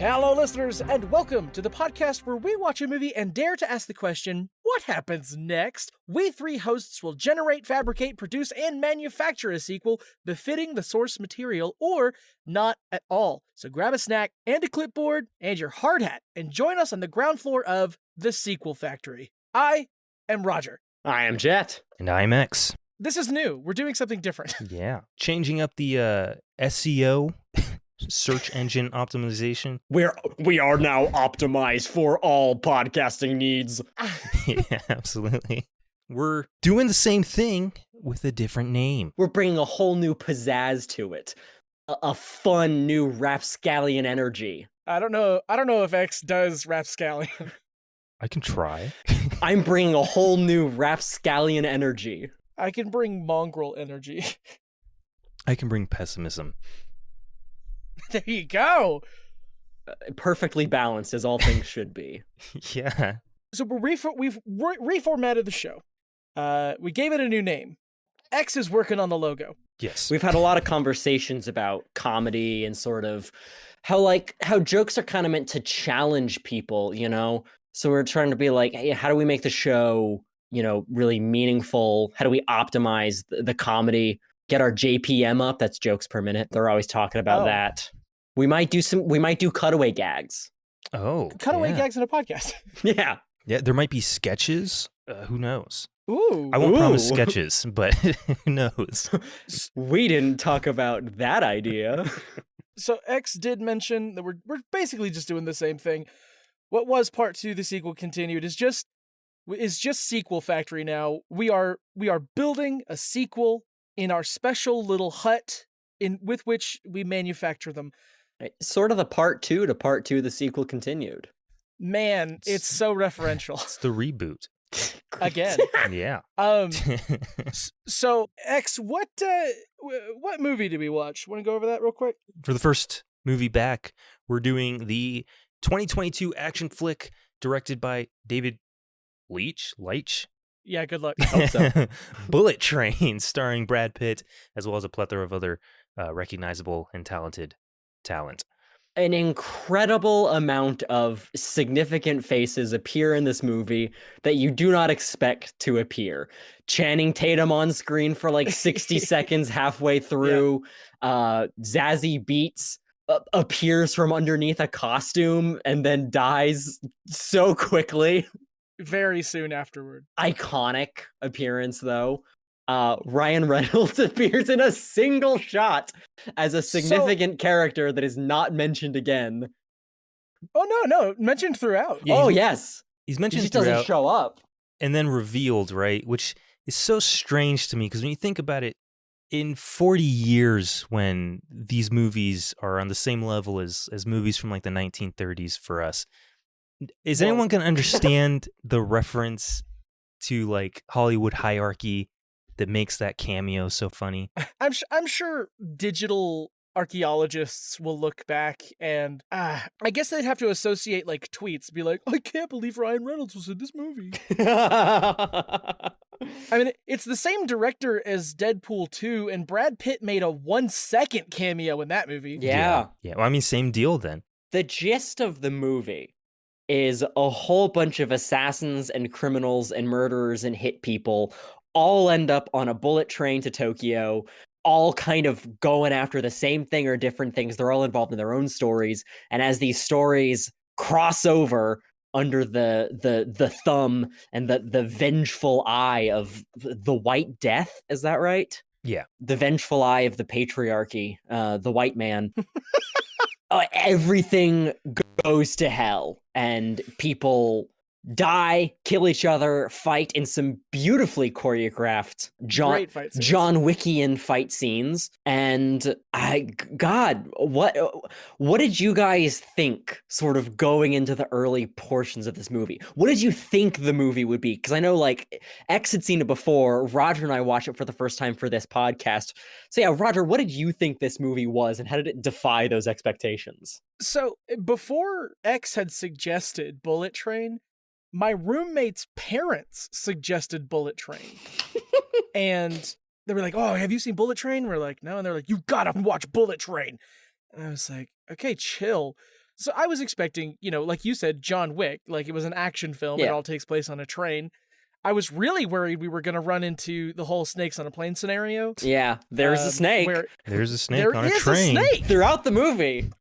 Hello, listeners, and welcome to the podcast where we watch a movie and dare to ask the question, what happens next? We three hosts will generate, fabricate, produce, and manufacture a sequel befitting the source material, or not at all. So grab a snack and a clipboard and your hard hat and join us on the ground floor of The Sequel Factory. I am Roger. I am Jett. And I'm X. This is new. We're doing something different. Yeah. Changing up the SEO, search engine optimization. We are now optimized for all podcasting needs. Yeah, absolutely. We're doing the same thing with a different name. We're bringing a whole new pizzazz to it. A fun new rapscallion energy. I don't know if X does rapscallion. I can try. I'm bringing a whole new rapscallion energy. I can bring mongrel energy. I can bring pessimism. There you go. Perfectly balanced, as all things should be. Yeah. So we've reformatted the show. We gave it a new name. X is working on the logo. Yes. We've had a lot of conversations about comedy and sort of how jokes are kind of meant to challenge people, you know? So we're trying to be like, hey, how do we make the show, really meaningful? How do we optimize the comedy? Get our JPM up. That's jokes per minute. They're always talking about that. We might do cutaway gags. Oh. Cutaway yeah. gags in a podcast. Yeah. Yeah, there might be sketches. Who knows? Ooh. I won't promise sketches, but who knows? We didn't talk about that idea. So X did mention that we're basically just doing the same thing. What was part 2, the sequel continued, is just Sequel Factory now. We are building a sequel in our special little hut with which we manufacture them. Sort of the part 2 to part 2, the sequel continued. Man, it's so referential. It's the reboot. Again. Yeah. So X, what movie did we watch? Want to go over that real quick? For the first movie back, we're doing the 2022 action flick directed by David Leitch? Yeah, good luck. I hope so. Bullet Train, starring Brad Pitt, as well as a plethora of other recognizable and talented talent. An incredible amount of significant faces appear in this movie that you do not expect to appear. Channing Tatum on screen for like 60 seconds halfway through. Yeah. Zazie Beetz appears from underneath a costume and then dies so quickly. Very soon afterward. Iconic appearance, though. Ryan Reynolds appears in a single shot as a significant character that is not mentioned again. Oh, no, mentioned throughout. Yeah, yes. He's mentioned he just throughout. Doesn't show up. And then revealed, right? Which is so strange to me, because when you think about it, in 40 years, when these movies are on the same level as movies from like the 1930s for us, is anyone going to understand the reference to like Hollywood hierarchy that makes that cameo so funny? I'm sure digital archaeologists will look back and I guess they'd have to associate like tweets, be like, I can't believe Ryan Reynolds was in this movie. I mean, it's the same director as Deadpool 2, and Brad Pitt made a 1-second cameo in that movie. Yeah. Well, I mean, same deal then. The gist of the movie is a whole bunch of assassins and criminals and murderers and hit people all end up on a bullet train to Tokyo, all kind of going after the same thing or different things. They're all involved in their own stories. And as these stories cross over under the thumb and the vengeful eye of the White Death, is that right? Yeah. The vengeful eye of the patriarchy, the white man. Everything goes to hell and people die, kill each other, fight in some beautifully choreographed John Wickian fight scenes. And what did you guys think sort of going into the early portions of this movie? What did you think the movie would be? Because I know like X had seen it before. Roger and I watched it for the first time for this podcast. So yeah, Roger, what did you think this movie was and how did it defy those expectations? So before X had suggested Bullet Train, my roommate's parents suggested Bullet Train. And they were like, oh, have you seen Bullet Train? We're like, no. And they're like, you gotta watch Bullet Train. And I was like, okay, chill. So I was expecting, like you said, John Wick, like it was an action film. It all takes place on a train. I was really worried we were going to run into the whole snakes on a plane scenario. Yeah, there's a snake. There's a snake on a train. There is a snake throughout the movie.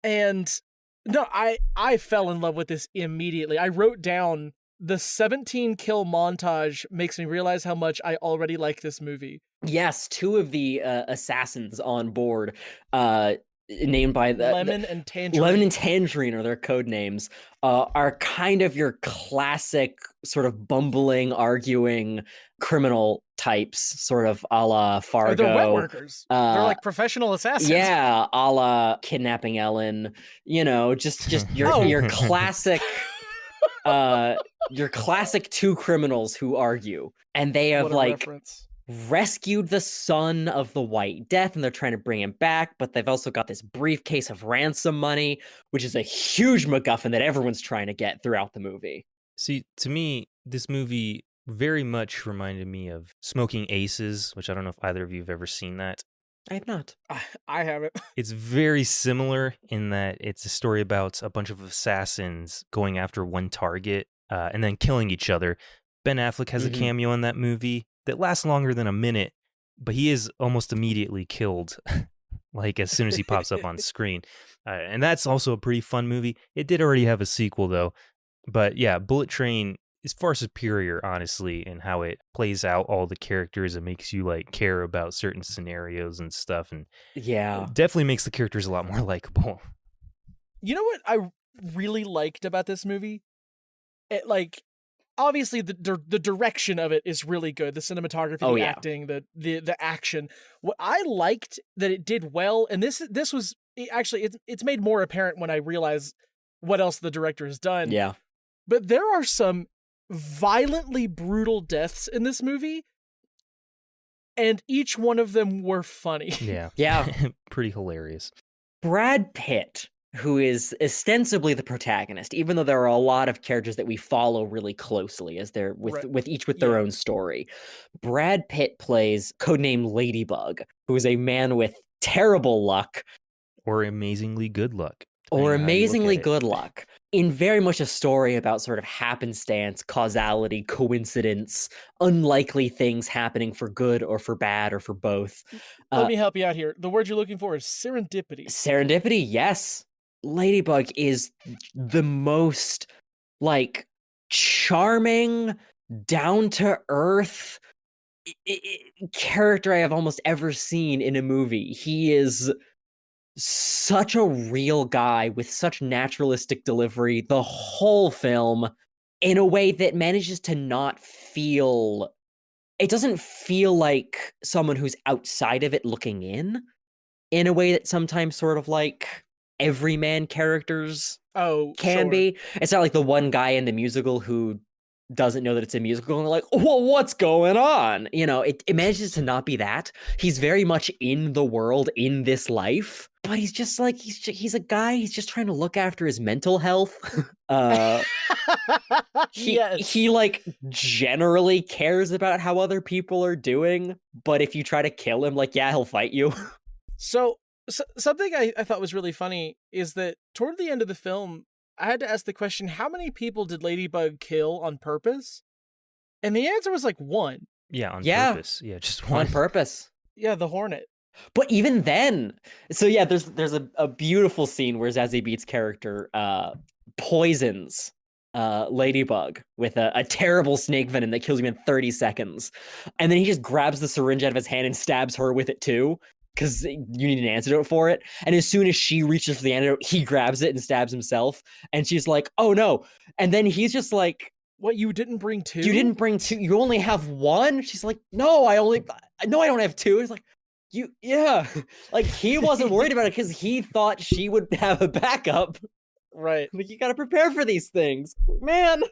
And no, I fell in love with this immediately. I wrote down the 17 kill montage makes me realize how much I already like this movie. Yes, 2 of the assassins on board, named by the Lemon and Tangerine. Lemon and Tangerine are their code names, are kind of your classic sort of bumbling, arguing criminal types, sort of a la Fargo. They're wet workers. They're like professional assassins. Yeah, a la Kidnapping Ellen. Just your classic. Your classic 2 criminals who argue, and they have rescued the son of the White Death, and they're trying to bring him back, but they've also got this briefcase of ransom money, which is a huge MacGuffin that everyone's trying to get throughout the movie. See, to me, this movie very much reminded me of Smoking Aces, which I don't know if either of you have ever seen that. I have not. I haven't. It's very similar in that it's a story about a bunch of assassins going after one target and then killing each other. Ben Affleck has a cameo in that movie that lasts longer than a minute, but he is almost immediately killed, like as soon as he pops up on screen. And that's also a pretty fun movie. It did already have a sequel, though. But yeah, Bullet Train is far superior, honestly, in how it plays out all the characters and makes you like care about certain scenarios and stuff. And yeah, it definitely makes the characters a lot more likable. You know what I really liked about this movie? Obviously the direction of it is really good. The cinematography, acting, the action. What I liked that it did well, and this was actually it's made more apparent when I realized what else the director has done. Yeah. But there are some violently brutal deaths in this movie, and each one of them were funny. Yeah. Yeah. Pretty hilarious. Brad Pitt, who is ostensibly the protagonist, even though there are a lot of characters that we follow really closely as they're with each with their own story. Brad Pitt plays codename Ladybug, who is a man with terrible luck. Or amazingly good luck. Or amazingly good luck. In very much a story about sort of happenstance, causality, coincidence, unlikely things happening for good or for bad or for both. Let me help you out here. The word you're looking for is serendipity. Serendipity, yes. Ladybug is the most, charming, down-to-earth character I have almost ever seen in a movie. He is such a real guy with such naturalistic delivery the whole film in a way that manages to not feel... It doesn't feel like someone who's outside of it looking in a way that sometimes sort of everyman characters can be. It's not like the one guy in the musical who doesn't know that it's a musical and they're like, well, what's going on? It manages to not be that. He's very much in the world, in this life, but he's just he's a guy. He's just trying to look after his mental health. He generally cares about how other people are doing, but if you try to kill him, he'll fight you. So something I thought was really funny is that toward the end of the film, I had to ask the question, how many people did Ladybug kill on purpose? And the answer was 1. Yeah, on purpose. Yeah, just one. On purpose. Yeah, the Hornet. But even then, so yeah, there's a beautiful scene where Zazie Beetz' character poisons Ladybug with a terrible snake venom that kills him in 30 seconds. And then he just grabs the syringe out of his hand and stabs her with it too, because you need an antidote for it. And as soon as she reaches for the antidote, he grabs it and stabs himself. And she's like, oh no. And then he's just like, what, you didn't bring 2? You didn't bring 2? You only have 1? She's like, no, I don't have 2. It's like, yeah. He wasn't worried about it because he thought she would have a backup. Right. You gotta prepare for these things, man.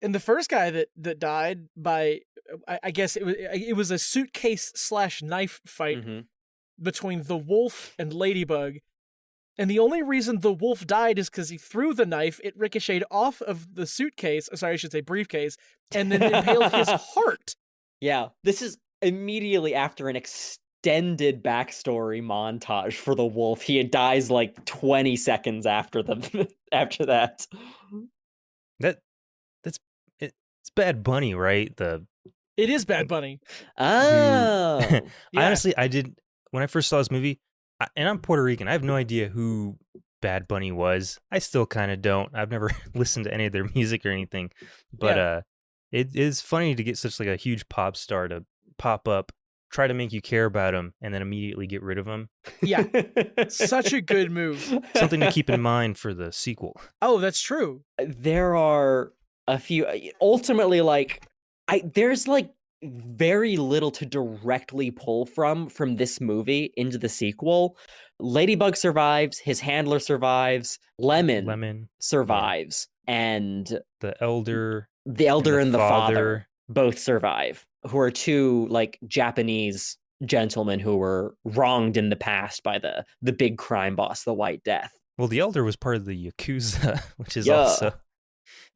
And the first guy that died by, I guess it was a suitcase/knife fight between the wolf and Ladybug. And the only reason the wolf died is because he threw the knife, it ricocheted off of the suitcase, sorry, I should say briefcase, and then impaled his heart. Yeah, this is immediately after an extended backstory montage for the wolf. He dies like 20 seconds after after that. It's Bad Bunny, right? It is Bad Bunny. Oh. Yeah. Honestly, when I first saw this movie, and I'm Puerto Rican, I have no idea who Bad Bunny was. I still kind of don't. I've never listened to any of their music or anything, but it is funny to get such like a huge pop star to pop up, try to make you care about him, and then immediately get rid of him. Yeah. Such a good move. Something to keep in mind for the sequel. Oh, that's true. There are a few. Ultimately, like, there's like very little to directly pull from this movie into the sequel. Ladybug survives, his handler survives, Lemon survives, and the elder and the father both survive, who are two like Japanese gentlemen who were wronged in the past by the big crime boss, the White Death. Well, the elder was part of the Yakuza, which is also...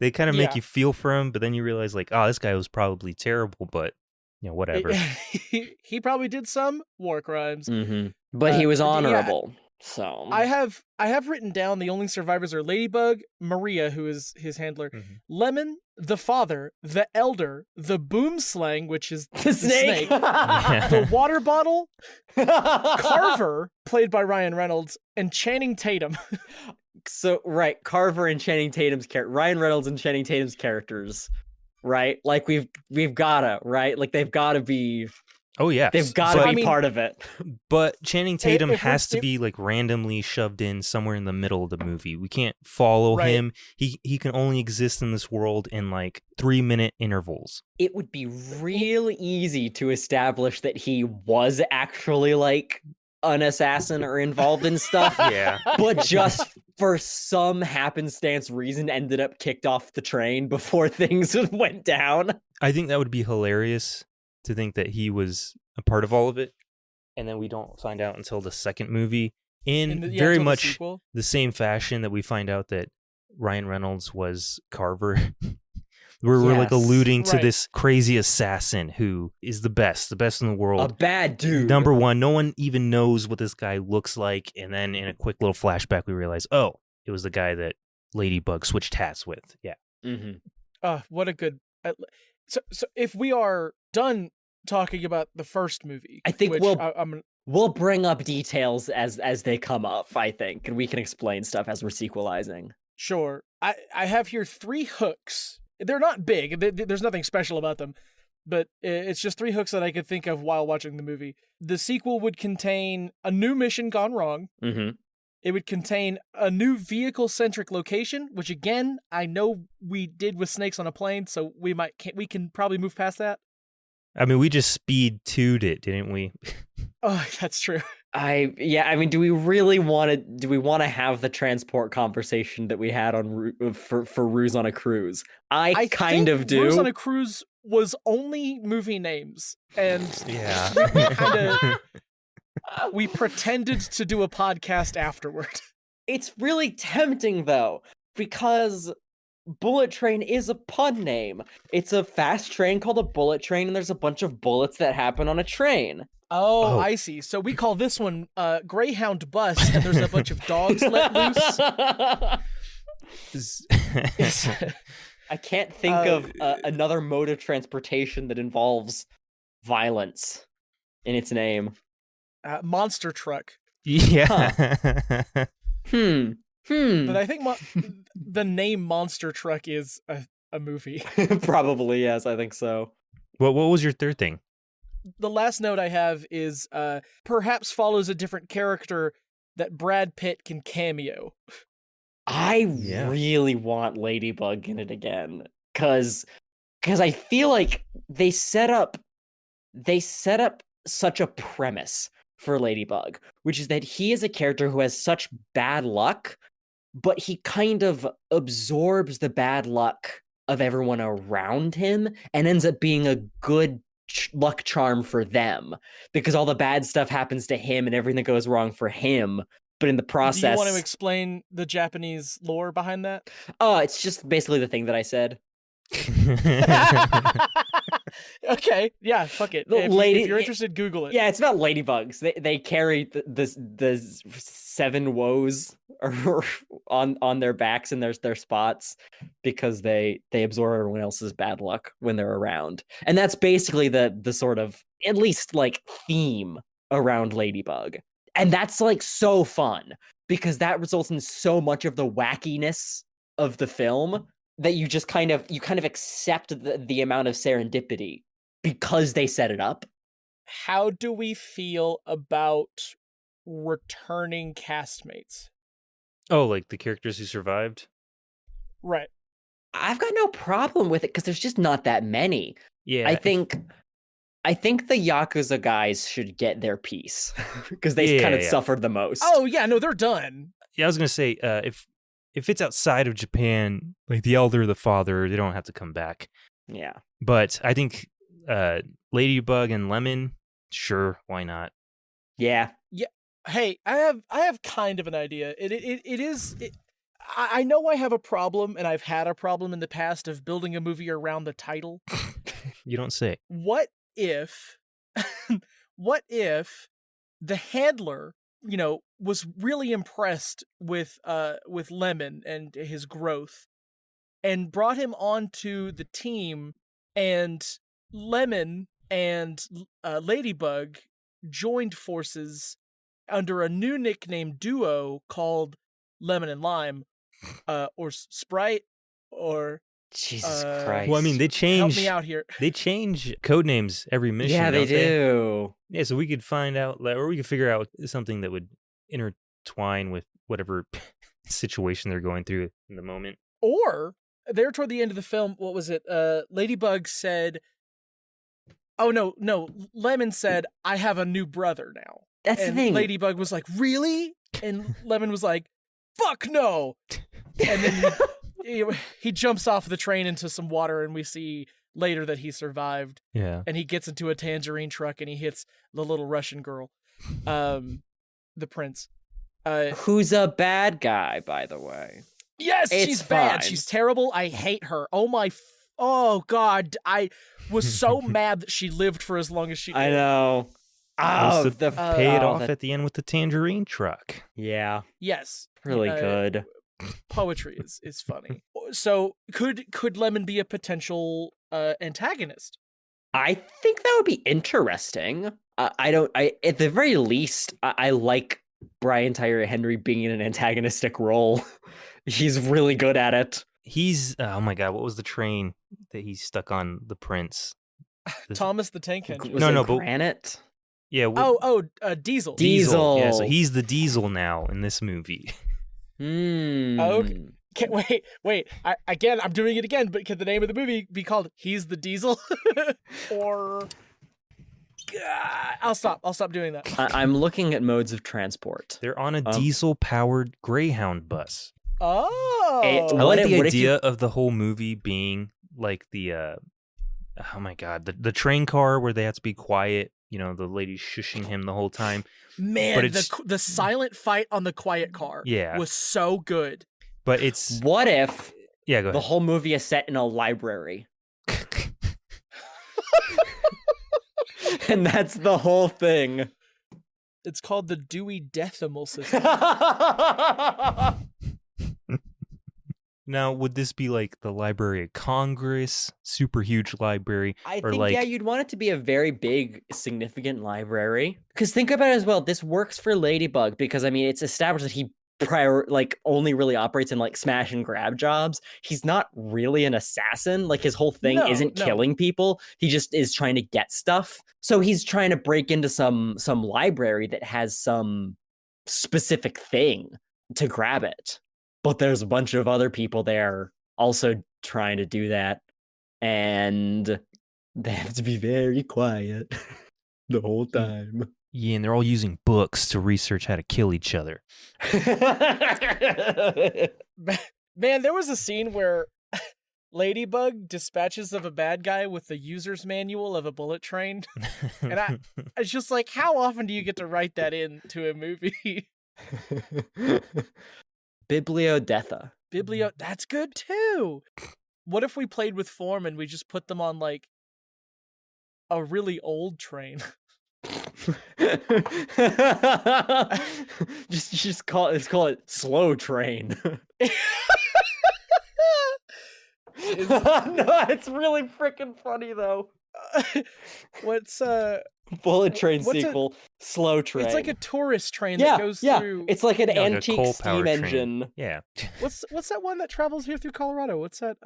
They kind of make you feel for him, but then you realize, like, oh, this guy was probably terrible, but, whatever. He probably did some war crimes. Mm-hmm. But he was honorable, so... I have written down the only survivors are Ladybug, Maria, who is his handler, Lemon, the father, the elder, the boomslang, which is the snake, the water bottle, Carver, played by Ryan Reynolds, and Channing Tatum. So, right, Carver and Channing Tatum's Ryan Reynolds and Channing Tatum's characters, right? Like, we've gotta, right? Like, they've gotta be... Oh, yeah. They've gotta be part of it. But Channing Tatum has to be, like, randomly shoved in somewhere in the middle of the movie. We can't follow him. He can only exist in this world in, like, 3-minute intervals. It would be real easy to establish that he was actually, like... an assassin or involved in stuff, but just for some happenstance reason ended up kicked off the train before things went down. I think that would be hilarious to think that he was a part of all of it, and then we don't find out until the second movie very much the same fashion that we find out that Ryan Reynolds was Carver. We're like alluding to this crazy assassin who is the best in the world. A bad dude. Number one, no one even knows what this guy looks like. And then in a quick little flashback, we realize, oh, it was the guy that Ladybug switched hats with. Yeah. Mm-hmm. What a good... So if we are done talking about the first movie... I think we'll bring up details as they come up, I think. And we can explain stuff as we're sequelizing. Sure. I have here 3 hooks. They're not big. There's nothing special about them, but it's just 3 hooks that I could think of while watching the movie. The sequel would contain a new mission gone wrong. Mm-hmm. It would contain a new vehicle-centric location, which again, I know we did with Snakes on a Plane, so we can probably move past that. I mean, we just speed 2'd it, didn't we? Oh, that's true. I mean, do we really want to have the transport conversation that we had on for Ruse on a Cruise? I kind of do. Ruse on a Cruise was only movie names, and we pretended to do a podcast afterward. It's really tempting though, because Bullet Train is a pun name. It's a fast train called a bullet train, and there's a bunch of bullets that happen on a train. Oh, I see. So we call this one Greyhound Bus, and there's a bunch of dogs let loose. I can't think of another mode of transportation that involves violence in its name. Monster Truck. Yeah. Huh. But I think the name Monster Truck is a movie. Probably, yes, I think so. What was your third thing? The last note I have is perhaps follows a different character that Brad Pitt can cameo. I really want Ladybug in it again, because I feel like they set up such a premise for Ladybug, which is that he is a character who has such bad luck, but he kind of absorbs the bad luck of everyone around him and ends up being a good luck charm for them, because all the bad stuff happens to him and everything that goes wrong for him, but in the process... Do you want to explain the Japanese lore behind that? Oh, it's just basically the thing that I said. Okay, yeah, fuck it. The If you're interested, Google it. Yeah, it's about ladybugs. They carry the 7 woes on their backs and their spots because they absorb everyone else's bad luck when they're around. And that's basically the sort of, at least like, theme around Ladybug. And that's like so fun because that results in so much of the wackiness of the film that you just kind of accept the amount of serendipity because they set it up. How do we feel about returning castmates? Oh, like the characters who survived? Right. I've got no problem with it because there's just not that many. Yeah. I think the Yakuza guys should get their piece because they kind of suffered the most. Oh yeah, no, they're done. Yeah, I was gonna say, if it's outside of Japan, like the elder, the father, they don't have to come back. Yeah. But I think Ladybug and Lemon, sure, why not? Yeah. Yeah. Hey, I have kind of an idea. I know I have a problem, and I've had a problem in the past of building a movie around the title. You don't say. What if the handler, was really impressed with Lemon and his growth and brought him onto the team, and Lemon and Ladybug joined forces under a new nickname duo called Lemon and Lime, or Sprite, or Jesus Christ. Well, I mean, they change. Help me out here. They change code names every mission. Yeah, they do. Yeah, so we could find out, or we could figure out something that would intertwine with whatever situation they're going through in the moment. Or there toward the end of the film, what was it? Ladybug said, "Oh no, Lemon said, I have a new brother now." That's and the thing. Ladybug was like, "Really?" And Lemon was like, "Fuck no!" And then he jumps off the train into some water, and we see later that he survived. Yeah. And he gets into a tangerine truck, and he hits the little Russian girl, the prince. Who's a bad guy, by the way. Yes, she's bad. She's terrible. I hate her. Oh God, I was so mad that she lived for as long as she did. I know. Oh, pay it off at the end with the tangerine truck. Yeah. Yes. Really good. Poetry is funny. So could Lemon be a potential antagonist? I think that would be interesting. At the very least, I like Brian Tyree Henry being in an antagonistic role. He's really good at it. He's, oh my God, what was the train that he stuck on the prince? Thomas the Tank Engine. But Granite? Yeah. Diesel. Diesel. Yeah, so he's the Diesel now in this movie. Okay. Wait. I'm doing it again, but could the name of the movie be called He's the Diesel? Or... I'll stop doing that. I'm looking at modes of transport. They're on a diesel-powered Greyhound bus. Oh. I like the idea of the whole movie being like the, oh my God, the train car where they have to be quiet. The lady's shushing him the whole time. Man, the silent fight on the quiet car was so good. But it's... What if go ahead. The whole movie is set in a library? And that's the whole thing. It's called the Dewey Decimal System. Now, would this be like the Library of Congress, super huge library? I think, you'd want it to be a very big, significant library. Because think about it as well, this works for Ladybug, because, I mean, it's established that he only really operates in, smash and grab jobs. He's not really an assassin. His whole thing isn't killing people. He just is trying to get stuff. So he's trying to break into some library that has some specific thing to grab it. But there's a bunch of other people there also trying to do that. And they have to be very quiet the whole time. Yeah, and they're all using books to research how to kill each other. Man, there was a scene where Ladybug dispatches of a bad guy with the user's manual of a bullet train. And I was just like, how often do you get to write that into a movie? Bibliodetha. That's good too. What if we played with form and we just put them on a really old train. just call it slow train. No, it's really freaking funny though. What's Bullet Train what's sequel, Slow Train. It's like a tourist train that goes through. It's like an like a antique coal-powered steam train. engine. Yeah. What's that one that travels here through Colorado? What's that?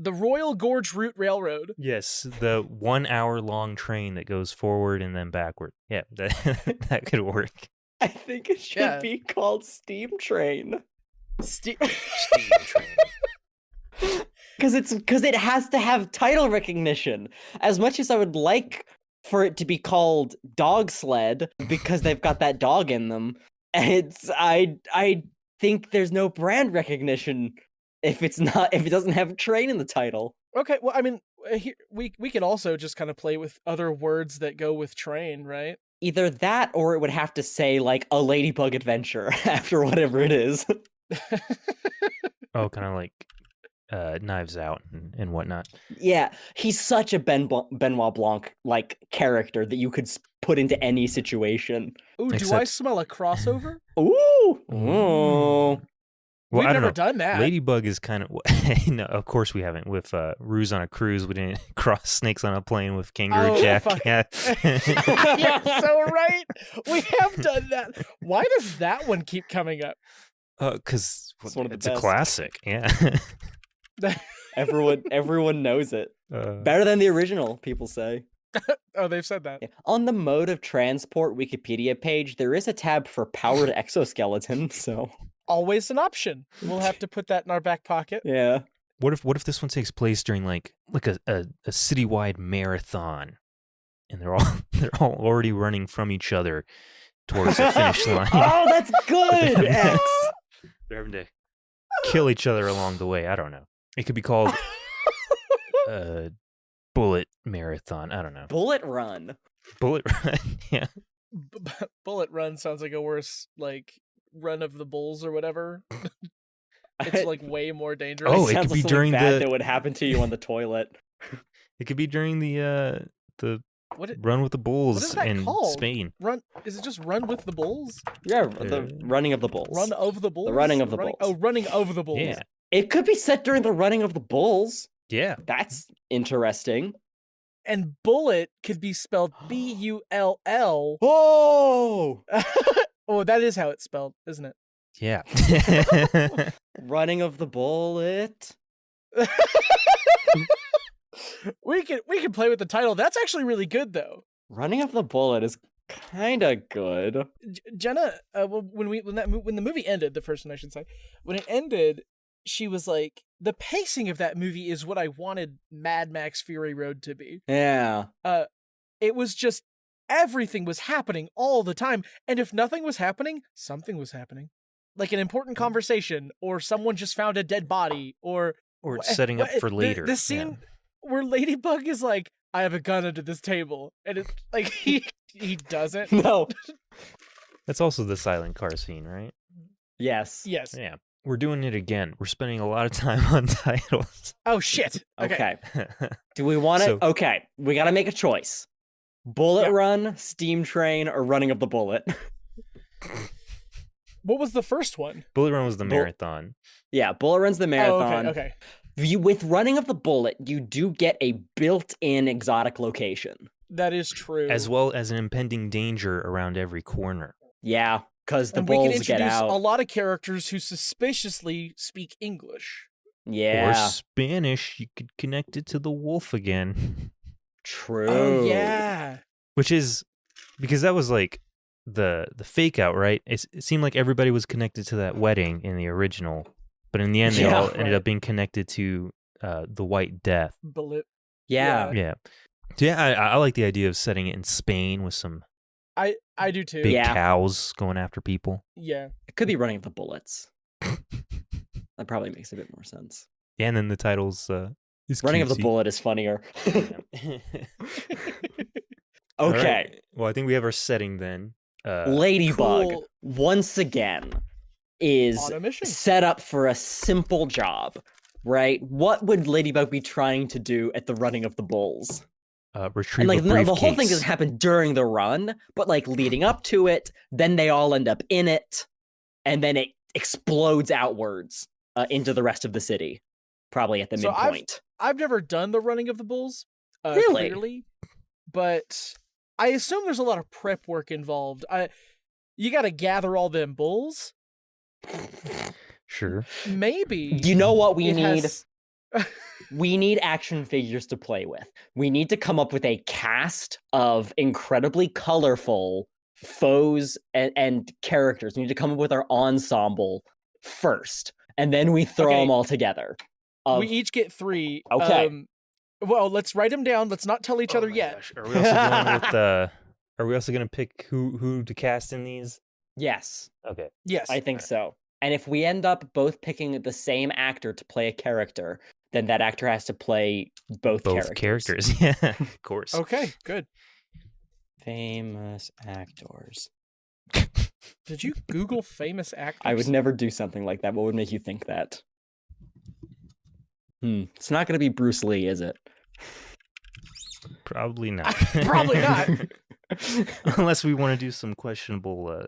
The Royal Gorge Route Railroad. Yes, the 1 hour long train that goes forward and then backward. Yeah, that could work. I think it should be called Steam Train. Steam train. Because it has to have title recognition. As much as I would like for it to be called Dog Sled because they've got that dog in them, I think there's no brand recognition if it doesn't have train in the title. Okay, well, I mean, we could also just kind of play with other words that go with train, right? Either that, or it would have to say like a Ladybug Adventure after whatever it is. Oh, kind of like Knives Out and whatnot. Yeah, he's such a Benoit Blanc like character that you could put into any situation. Ooh, do I smell a crossover? Ooh. Well, We've I don't never know. done that. Ladybug is kind of no, of course we haven't. With Ruse on a Cruise, we didn't cross Snakes on a Plane with Kangaroo Jack. Yeah. You're so right. We have done that. Why does that one keep coming up? Because it's a best. classic. Yeah. Everyone knows it. Better than the original, people say. Oh, they've said that. Yeah. On the mode of transport Wikipedia page, there is a tab for powered exoskeleton, so Always an option. We'll have to put that in our back pocket. yeah. What if this one takes place during like a citywide marathon, and they're all already running from each other towards the finish line? Oh, that's good. X. They're having to kill each other along the way. I don't know. It could be called Bullet Marathon. I don't know. Bullet Run. Bullet Run. Yeah. Bullet Run sounds like a worse Run of the Bulls or whatever. It's like way more dangerous. Oh, it sounds could be like something during bad that would happen to you on the toilet. It could be during the What Run with the Bulls is that in called? Spain. Run? Is it just Run with the Bulls? Yeah, the running of the bulls. Run of the Bulls? The running of the bulls. Oh, running of the Bulls. Yeah. It could be set during the running of the bulls. Yeah. That's interesting. And bullet could be spelled B-U-L-L. Oh! Oh, that is how it's spelled, isn't it? Yeah. Running of the bullet. We can play with the title. That's actually really good, though. Running of the bullet is kind of good. Jenna, when the movie ended, the first one I should say, when it ended, she was like, the pacing of that movie is what I wanted Mad Max Fury Road to be. Yeah. It was just everything was happening all the time, and if nothing was happening, something was happening, like an important conversation, or someone just found a dead body, or it's setting up for later. The scene where Ladybug is like, I have a gun under this table, and it's like he doesn't. No. That's also the silent car scene, right? Yes. Yes. Yeah. We're doing it again. We're spending a lot of time on titles. Oh shit. Okay. Do we want to? Okay. We got to make a choice. Bullet Run, Steam Train, or Running of the Bullet. What was the first one? Bullet Run was the marathon. Yeah, Bullet Run's the marathon. Oh, okay. With Running of the Bullet, you do get a built-in exotic location. That is true. As well as an impending danger around every corner. Yeah, because the and we can bulls get introduce out. a lot of characters who suspiciously speak English. Yeah. Or Spanish. You could connect it to the wolf again. True. Oh, yeah. Which is, because that was like the fake out, right? It seemed like everybody was connected to that wedding in the original. But in the end, they all ended up being connected to the White Death. Yeah. Yeah. So yeah, I like the idea of setting it in Spain with some I do too. big cows going after people. Yeah. It could be Running of the Bullets. That probably makes a bit more sense. Yeah, and then the titles is Running cutesy. of the Bullet is funnier. Okay. Right. Well, I think we have our setting then. Ladybug, cool. once again, is On a mission. set up for a simple job. right? What would Ladybug be trying to do at the running of the bulls? Retrieve And like a briefcase. the whole thing doesn't happen during the run, but like leading up to it, then they all end up in it, and then it explodes outwards into the rest of the city, probably at the midpoint. I've never done the running of the bulls, Really? clearly, but I assume there's a lot of prep work involved. You got to gather all them bulls. Sure. Maybe. You know what we need? has- We need action figures to play with. We need to come up with a cast of incredibly colorful foes and characters. We need to come up with our ensemble first, and then we throw Okay. them all together. We each get 3. Okay. Well, let's write them down. Let's not tell each other my yet. gosh. Are we also going with the? Are we also going to pick who to cast in these? Yes, Okay. Yes. I think so. And if we end up both picking the same actor to play a character, then that actor has to play both characters. Yeah, of course. Okay, good. Famous actors. Did you Google famous actors? I would never do something like that. What would make you think that? It's not going to be Bruce Lee, is it? Probably not. Probably not. Unless we want to do some questionable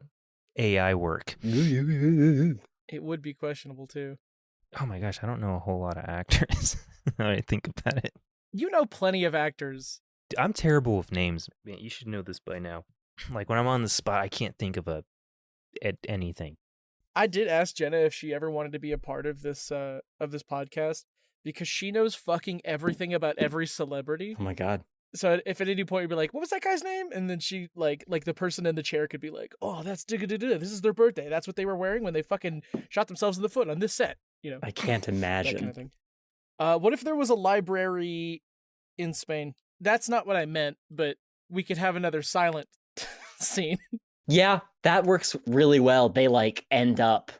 AI work. It would be questionable too. Oh my gosh, I don't know a whole lot of actors. Now that I think about it. You know plenty of actors. I'm terrible with names. Man, you should know this by now. Like when I'm on the spot, I can't think of anything. I did ask Jenna if she ever wanted to be a part of this podcast because she knows fucking everything about every celebrity. Oh my god. So if at any point you'd be like, "What was that guy's name?" and then she like the person in the chair could be like, "Oh, that's digga-da-da. This is their birthday. That's what they were wearing when they fucking shot themselves in the foot on this set." You know, I can't that imagine. kind of thing. What if there was a library in Spain? That's not what I meant, but we could have another silent scene. Yeah, that works really well. They like end up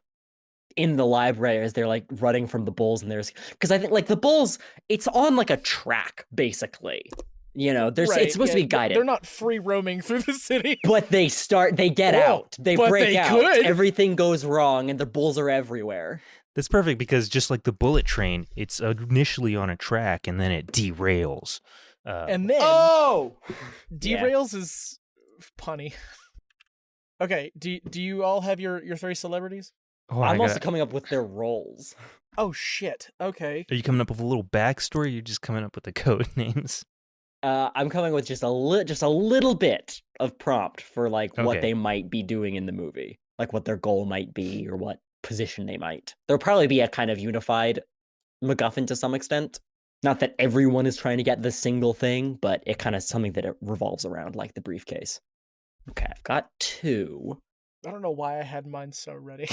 in the library as they're like running from the bulls, and there's because I think like the bulls, it's on like a track basically. You know, there's Right, it's supposed to be guided. They're not free roaming through the city. But they get Oh, out. They but break they out. could. Everything goes wrong, and the bulls are everywhere. That's perfect because just like the bullet train, it's initially on a track and then it derails. And then derails is punny. Okay, do you all have your 3 celebrities? Oh, I'm also coming up with their roles. Oh shit. Okay. Are you coming up with a little backstory? Or you're just coming up with the code names. I'm coming with just a little bit of prompt for like what Okay. they might be doing in the movie, like what their goal might be or what position they might. There'll probably be a kind of unified MacGuffin to some extent. Not that everyone is trying to get the single thing, but it kind of something that it revolves around, like the briefcase. Okay, I've got 2. I don't know why I had mine so ready.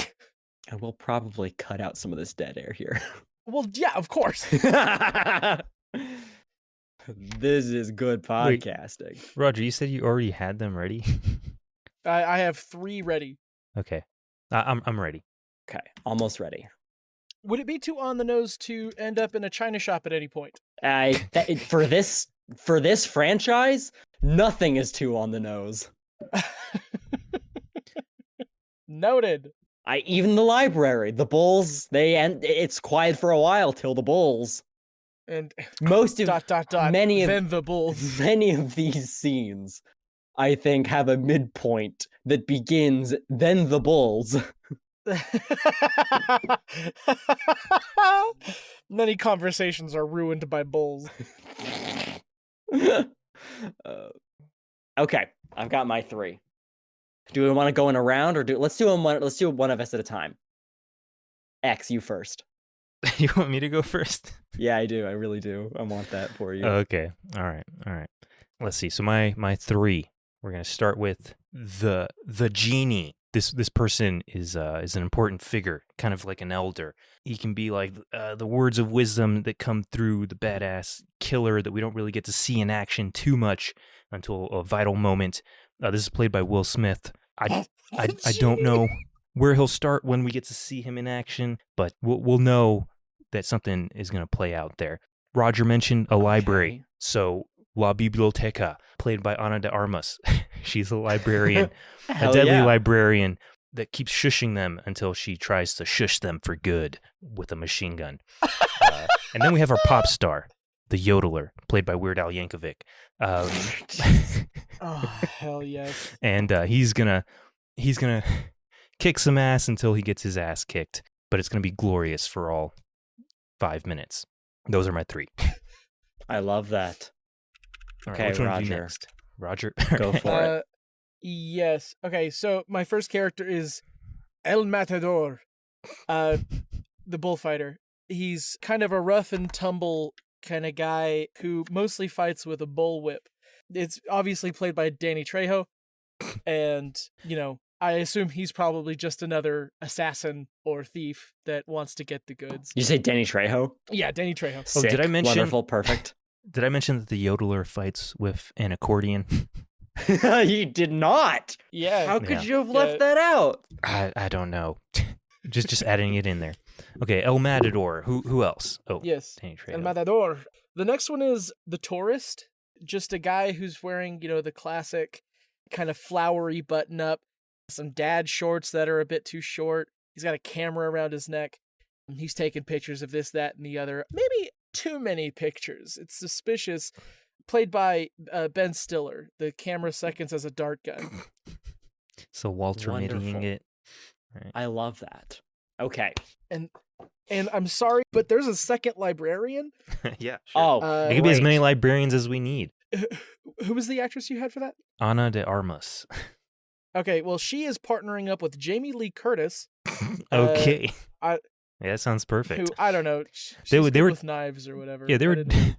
And we'll probably cut out some of this dead air here. Well, yeah, of course. This is good podcasting. Roger, you said you already had them ready. I have 3 ready. Okay, I'm ready. Okay, almost ready. Would it be too on the nose to end up in a china shop at any point? For this franchise, nothing is too on the nose. Noted. Even the library, the bulls, it's quiet for a while till the bulls. And Most of many of then the bulls. many of these scenes, I think, have a midpoint that begins then the bulls. Many conversations are ruined by bulls. Okay, I've got my 3. Do we want to go in a round, or let's do one of us at a time. X, you first. You want me to go first? Yeah, I do. I really do. I want that for you. Okay. All right. Let's see. So my 3. We're gonna start with the genie. This person is an important figure, kind of like an elder. He can be like the words of wisdom that come through the badass killer that we don't really get to see in action too much until a vital moment. This is played by Will Smith. I don't know where he'll start when we get to see him in action, but we'll know that something is going to play out there. Roger mentioned a library, so La Biblioteca, played by Ana de Armas. She's a librarian, a deadly librarian that keeps shushing them until she tries to shush them for good with a machine gun. And then we have our pop star, the yodeler, played by Weird Al Yankovic. Oh, hell yes. And he's gonna kick some ass until he gets his ass kicked, but it's gonna be glorious for all 5 minutes. Those are my 3. I love that. All right, Okay, which one do you Roger. next? Roger, Go for it. Yes. Okay, so my first character is El Matador, the bullfighter. He's kind of a rough and tumble kind of guy who mostly fights with a bullwhip. It's obviously played by Danny Trejo, and, I assume he's probably just another assassin or thief that wants to get the goods. You say Danny Trejo? Yeah, Danny Trejo. Oh, did Sick, I mention- wonderful, perfect. Did I mention that the yodeler fights with an accordion? You did not. Yeah. How could Yeah. you have left that out? I don't know. just adding it in there. Okay, El Matador. Who else? Oh, Yes. Danny Trejo. El Matador. The next one is the tourist. Just a guy who's wearing, the classic kind of flowery button up, some dad shorts that are a bit too short. He's got a camera around his neck. And he's taking pictures of this, that, and the other. Maybe too many pictures. It's suspicious. Played by Ben Stiller. The camera seconds as a dart gun. So Walter Wonderful. Mittying it. Right. I love that. Okay. And I'm sorry, but there's a second librarian. Yeah. Sure. Oh, There could be as great. many librarians as we need. Who was the actress you had for that? Ana de Armas. Okay, well, she is partnering up with Jamie Lee Curtis. Okay. I- Yeah, that sounds perfect. Who, I don't know. She's They good were- with knives or whatever. Yeah, they I were. didn't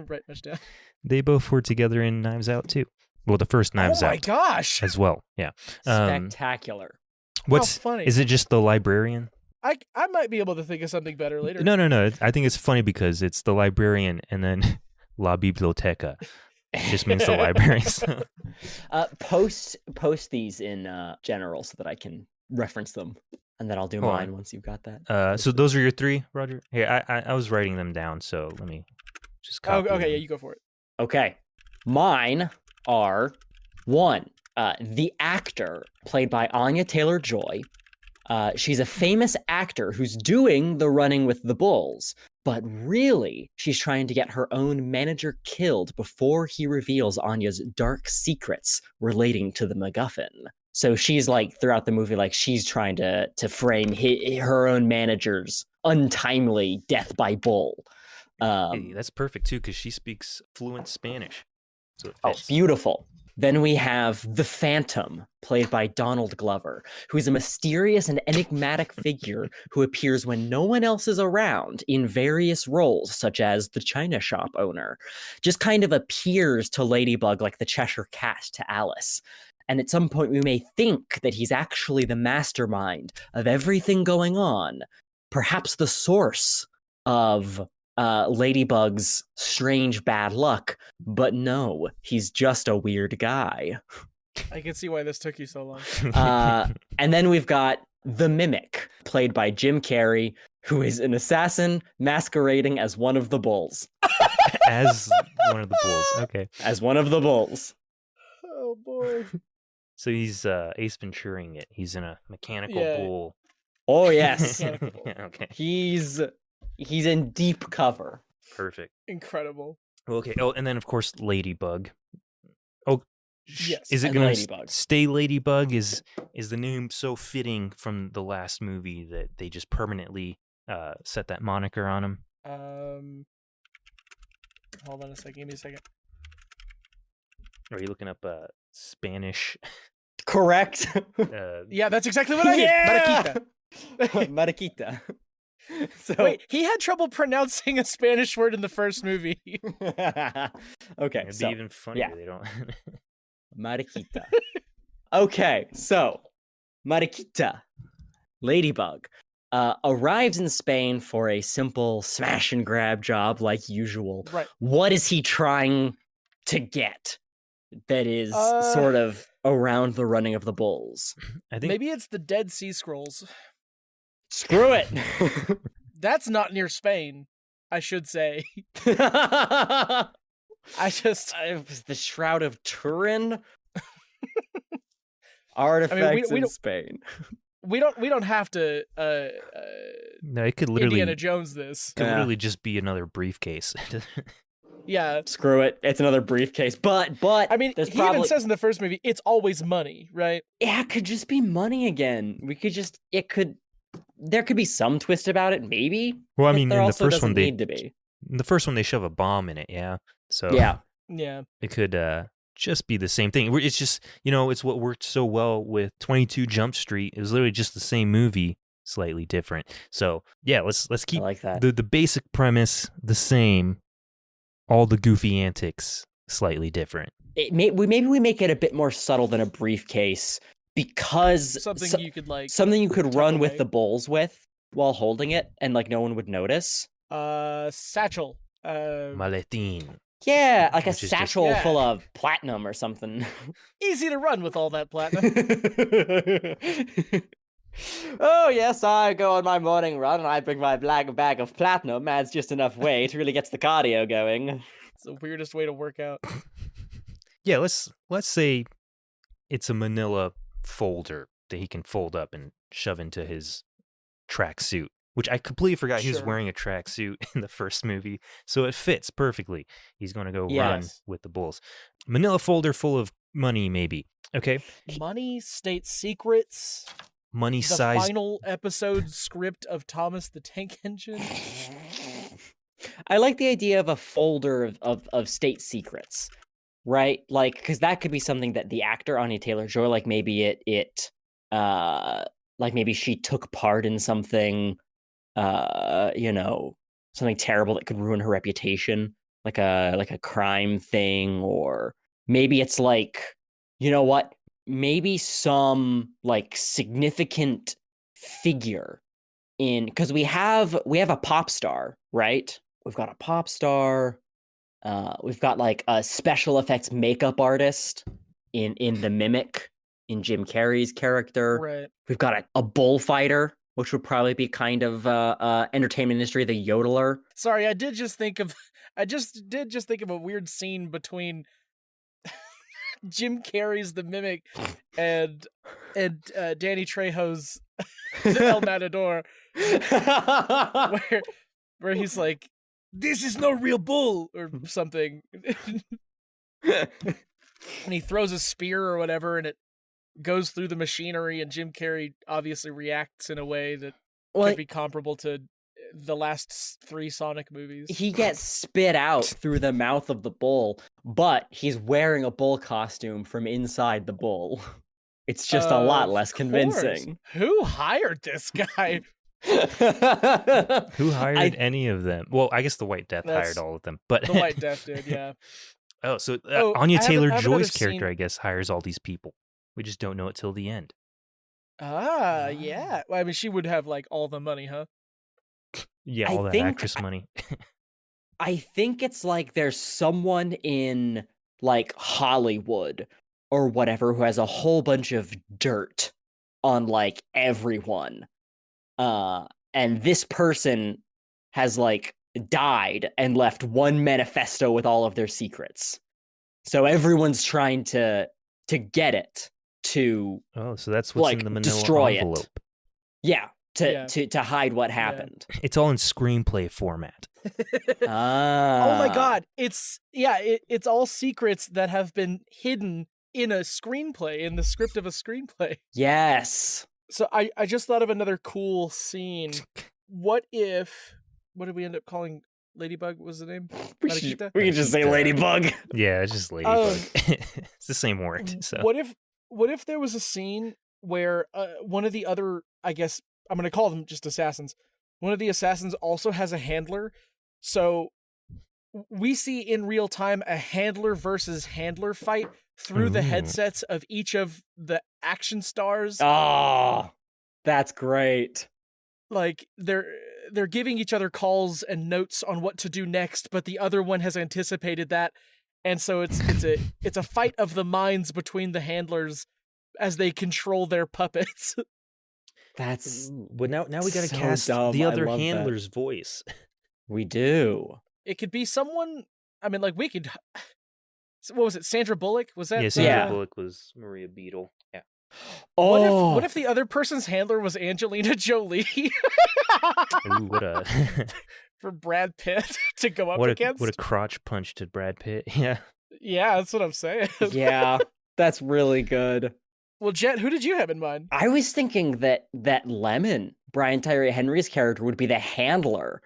write much down. They both were together in Knives Out too. Well, the first Knives Oh my Out gosh! as well. Yeah. Spectacular. What's How funny. is it? Just the librarian? I might be able to think of something better later. No. I think it's funny because it's the librarian and then La Biblioteca. It just means the library. So. Post these in general so that I can reference them, and then I'll do Hold mine on. once you've got that. So those are your 3, Roger? Here, I was writing them down, so let me just Oh, copy okay, them. yeah, you go for it. Okay. Mine are 1, the actor played by Anya Taylor-Joy. She's a famous actor who's doing the running with the bulls, but really she's trying to get her own manager killed before he reveals Anya's dark secrets relating to the MacGuffin. So she's like, throughout the movie, like she's trying to frame her own manager's untimely death by bull. Hey, that's perfect too, because she speaks fluent Spanish. So it Oh, fits. beautiful. Then we have the Phantom, played by Donald Glover, who is a mysterious and enigmatic figure who appears when no one else is around in various roles, such as the China shop owner. Just kind of appears to Ladybug like the Cheshire Cat to Alice. And at some point, we may think that he's actually the mastermind of everything going on, perhaps the source of Ladybug's strange bad luck, but no, he's just a weird guy. I can see why this took you so long. And then we've got the Mimic, played by Jim Carrey, who is an assassin masquerading as one of the bulls. As one of the bulls. Okay. As one of the bulls. Oh boy. So he's Ace Venturing it. He's in a mechanical Yeah. bull. Oh yes, Mechanical bull. Okay. he's in deep cover. Perfect. Incredible. Okay. Oh, and then of course Ladybug. Oh, Yes, is it and going Ladybug. to stay Ladybug? Is the name so fitting from the last movie that they just permanently set that moniker on him? Hold on a second. Give me a second. Are you looking up Spanish? Correct. Yeah, that's exactly what I did. Yeah! Mariquita. Mariquita. So Wait, he had trouble pronouncing a Spanish word in the first movie. okay, It'd so be even funnier. yeah. They don't. Mariquita. Okay, so Mariquita, Ladybug, arrives in Spain for a simple smash and grab job like usual. Right. What is he trying to get that is sort of around the running of the bulls? I think Maybe it's the Dead Sea Scrolls. Screw it. That's not near Spain, I should say. It I just was the Shroud of Turin. Artifacts we in don't Spain. we don't have to No, it could literally Indiana Jones this. could Yeah. literally just be another briefcase. Yeah. Screw it. It's another briefcase. But I mean, there's he probably even says in the first movie, it's always money, right? it could just be money again. There could be some twist about it, maybe. Well, I but mean, there in the also first doesn't one, need to be. they shove a bomb in it, yeah. So Yeah. Yeah. it could just be the same thing. It's just, it's what worked so well with 22 Jump Street. It was literally just the same movie, slightly different. So yeah, let's I keep like that. the basic premise the same. All the goofy antics slightly different. Maybe we make it a bit more subtle than a briefcase because Something you could like something you could tuck run away. with the bowls with while holding it, and like no one would notice. Satchel. Maletin. Yeah, like a Which is just- satchel Yeah. full of platinum or something. Easy to run with all that platinum. Oh, yes, I go on my morning run and I bring my black bag of platinum. Adds just enough weight, really gets the cardio going. It's the weirdest way to work out. Yeah, let's say it's a manila folder that he can fold up and shove into his tracksuit, which I completely forgot he was Sure. wearing a tracksuit in the first movie, so it fits perfectly. He's going to go run Yes. with the Bulls. Manila folder full of money, maybe. Okay, Money, state secrets, money the size. final episode script of Thomas the Tank Engine. I like the idea of a folder of state secrets, right? Like, because that could be something that the actor Anya Taylor-Joy, like maybe like maybe she took part in something, something terrible that could ruin her reputation, like a crime thing, or maybe it's like, you know what? Maybe some like significant figure because we have a pop star, right? We've got a pop star. We've got like a special effects makeup artist in the Mimic, in Jim Carrey's character. Right. We've got a bullfighter, which would probably be kind of entertainment industry, the yodeler. Sorry, I did just think of a weird scene between Jim Carrey's The Mimic and Danny Trejo's El Matador, where he's like, "This is no real bull" or something, and he throws a spear or whatever, and it goes through the machinery, and Jim Carrey obviously reacts in a way that could be comparable to the last 3 Sonic movies. He gets spit out through the mouth of the bull, but he's wearing a bull costume from inside the bull. It's just a lot less convincing. Who hired this guy? Who hired any of them? Well, I guess the White Death hired all of them, but The White Death did, yeah. Oh, so I Anya have Taylor-Joy's another character, scene- I guess, hires all these people. We just don't know it till the end. Yeah. Well, I mean, she would have like all the money, huh? Yeah, I all that think- actress money. I think it's like there's someone in like Hollywood or whatever who has a whole bunch of dirt on like everyone. And this person has like died and left one manifesto with all of their secrets. So everyone's trying to get it to Oh, so that's what's like in the manila destroy envelope. it. To hide what happened. It's all in screenplay format. Oh my god, it's all secrets that have been hidden in a screenplay, in the script of a screenplay. Yes. So I just thought of another cool scene. What did we end up calling Ladybug? Was the name? We Mariquita? can just say Ladybug. Yeah, it's just Ladybug. It's the same word. So What if there was a scene where one of the other, I guess I'm going to call them just assassins, one of the assassins also has a handler, so we see in real time a handler versus handler fight through the Ooh. headsets of each of the action stars. Oh, that's great. Like they're giving each other calls and notes on what to do next, but the other one has anticipated that, and so it's a fight of the minds between the handlers as they control their puppets. That's Well, now we got to so cast dumb. the I other love that. handler's voice. We do. It could be someone. I mean, like we could. What was it? Sandra Bullock? Was that? Yeah, Sandra Yeah. Bullock was Maria Beadle. Yeah. Oh, What if the other person's handler was Angelina Jolie Ooh, what a for Brad Pitt to go up what against? a crotch punch to Brad Pitt. Yeah. Yeah, that's what I'm saying. yeah, that's really good. Well, Jett, who did you have in mind? I was thinking that Lemon, Brian Tyree Henry's character, would be the handler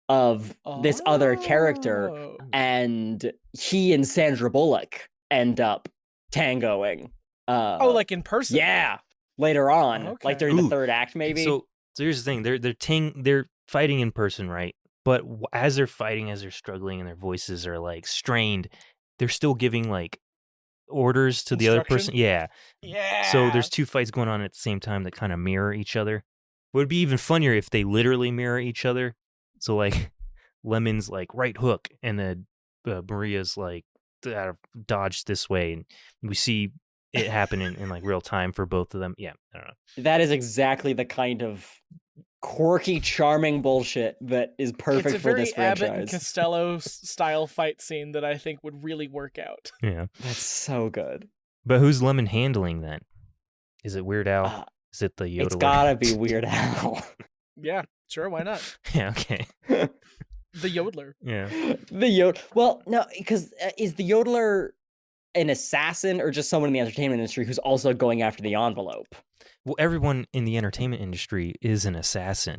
of this other character, Oh. and he and Sandra Bullock end up tangoing. Like in person? Yeah, later on, Okay. like during the Ooh, third act, maybe. So here's the thing: they're fighting in person, right? But as they're fighting, as they're struggling, and their voices are like strained, they're still giving like orders to the other person. Instruction? Yeah. Yeah. So there's two fights going on at the same time that kind of mirror each other. It would be even funnier if they literally mirror each other. So like Lemon's like right hook, and then Maria's like dodge this way, and we see it happen in like real time for both of them. Yeah, I don't know. That is exactly the kind of quirky, charming bullshit that is perfect it's a for very this Abbott and franchise. Costello style fight scene that I think would really work out. Yeah. That's so good. But who's Lemon handling then? Is it Weird Al? Is it the yodeler? It's gotta be Weird Al. Yeah, sure, why not? Yeah, okay. The yodeler. Yeah. Well, no, because is the yodeler an assassin or just someone in the entertainment industry who's also going after the envelope? Well, everyone in the entertainment industry is an assassin.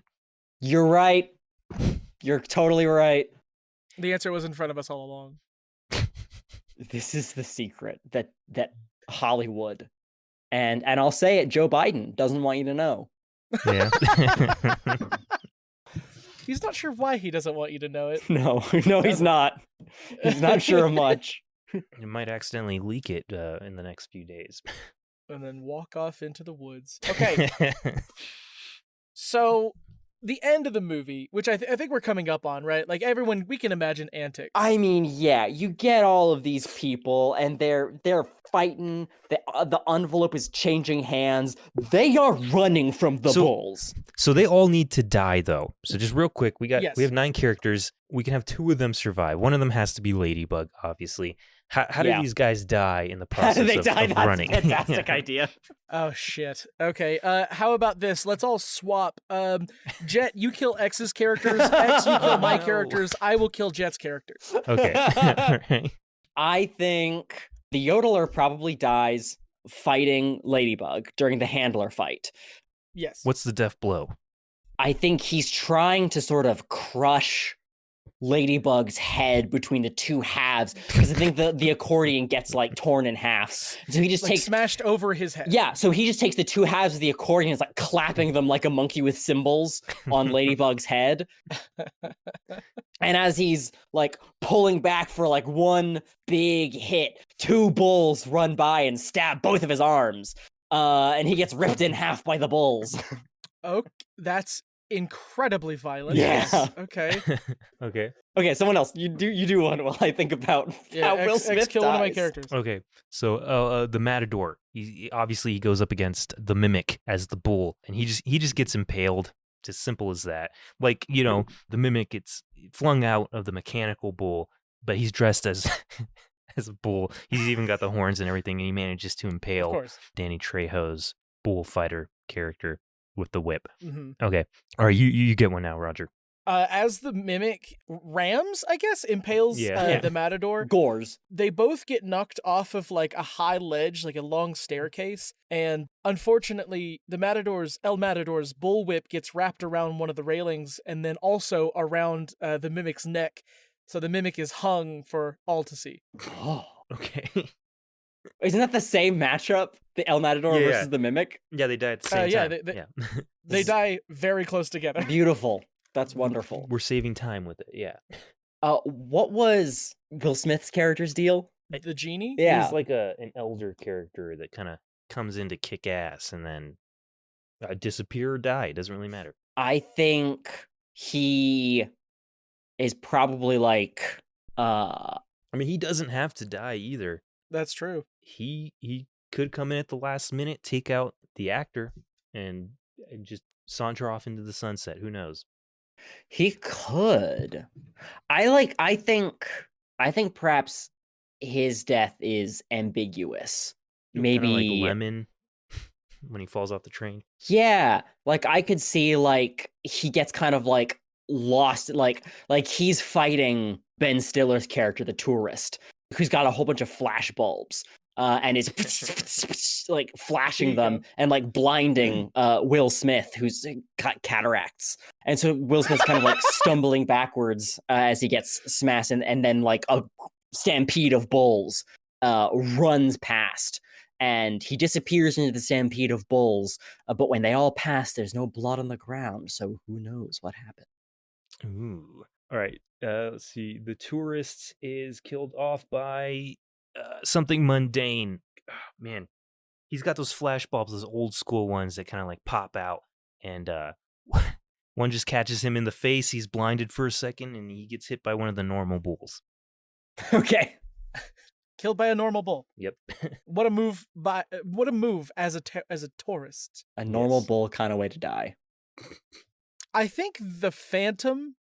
You're right. You're totally right. The answer was in front of us all along. This is the secret that Hollywood and I'll say it, Joe Biden doesn't want you to know. Yeah. He's not sure why he doesn't want you to know it. No, he's not. He's not sure of much. You might accidentally leak it in the next few days. And then walk off into the woods. Okay, so the end of the movie, which I think we're coming up on, right? Like everyone, we can imagine antics. I mean, yeah, you get all of these people, and they're fighting. The envelope is changing hands. They are running from the bulls. So they all need to die, though. So just real quick, we Yes. have 9 characters. We can have 2 of them survive. One of them has to be Ladybug, obviously. How do these guys die in the process How do they die? of That's running? a fantastic idea. Oh shit. Okay. How about this? Let's all swap. Jett, you kill X's characters. X, you kill my characters. I will kill Jett's characters. Okay. All right. I think the yodeler probably dies fighting Ladybug during the handler fight. Yes. What's the death blow? I think he's trying to sort of crush Ladybug's head between the two halves because I think the accordion gets like torn in half. So he just like takes smashed over his head. Yeah, so he just takes the two halves of the accordion and is like clapping them like a monkey with cymbals on Ladybug's head. And as he's like pulling back for like one big hit, 2 bulls run by and stab both of his arms. And he gets ripped in half by the bulls. Okay, that's incredibly violent. Yeah. Yes. Okay. Okay. Okay, someone else. You do one while I think about how Will Smith X kill dies. one of my characters. Okay. So the Matador. He goes up against the Mimic as the bull, and he just gets impaled. It's as simple as that. Like, the Mimic gets flung out of the mechanical bull, but he's dressed as as a bull. He's even got the horns and everything, and he manages to Of impale course. Danny Trejo's bullfighter character with the whip. Mm-hmm. Okay. All right, you get one now, Roger. As the mimic rams, I guess, impales the Matador. Gores. They both get knocked off of like a high ledge, like a long staircase, and unfortunately, El Matador's bullwhip gets wrapped around one of the railings, and then also around the mimic's neck, so the mimic is hung for all to see. Oh. Okay. Isn't that the same matchup? The El Matador versus the Mimic? Yeah, they die at the same yeah, time. They die very close together. Beautiful. That's wonderful. We're saving time with it. Yeah. What was Will Smith's character's deal? The genie? Yeah. He's like an elder character that kind of comes in to kick ass and then disappear or die. It doesn't really matter. I think he is probably like I mean, he doesn't have to die either. That's true. He could come in at the last minute, take out the actor, and just saunter off into the sunset. Who knows? he could. I think perhaps his death is ambiguous. Kinda like Maybe Lemon. when he falls off the train. Yeah, like I could see like he gets kind of like lost, like he's fighting Ben Stiller's character, the tourist, who's got a whole bunch of flash bulbs. And is like flashing them and like blinding Will Smith, who's got cataracts. And so Will Smith's kind of like stumbling backwards as he gets smashed, and then like a stampede of bulls runs past. And he disappears into the stampede of bulls. But when they all pass, there's no blood on the ground. So who knows what happened? Ooh. All right. Let's see. The tourist is killed off by something mundane. Oh, man, he's got those flash bulbs, those old school ones that kind of like pop out, and one just catches him in the face. He's blinded for a second, and he gets hit by one of the normal bulls. Okay. Killed by a normal bull. Yep. What a move as a tourist. A normal bull kind of way to die. I think the Phantom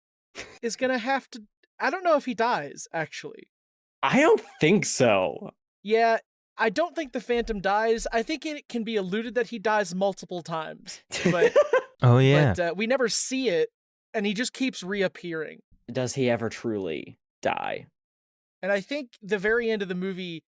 is gonna have to. I don't know if he dies, actually. I don't think so. Yeah, I don't think the Phantom dies. I think it can be alluded that he dies multiple times, but Oh yeah. but we never see it, and he just keeps reappearing. Does he ever truly die? And I think the very end of the movie,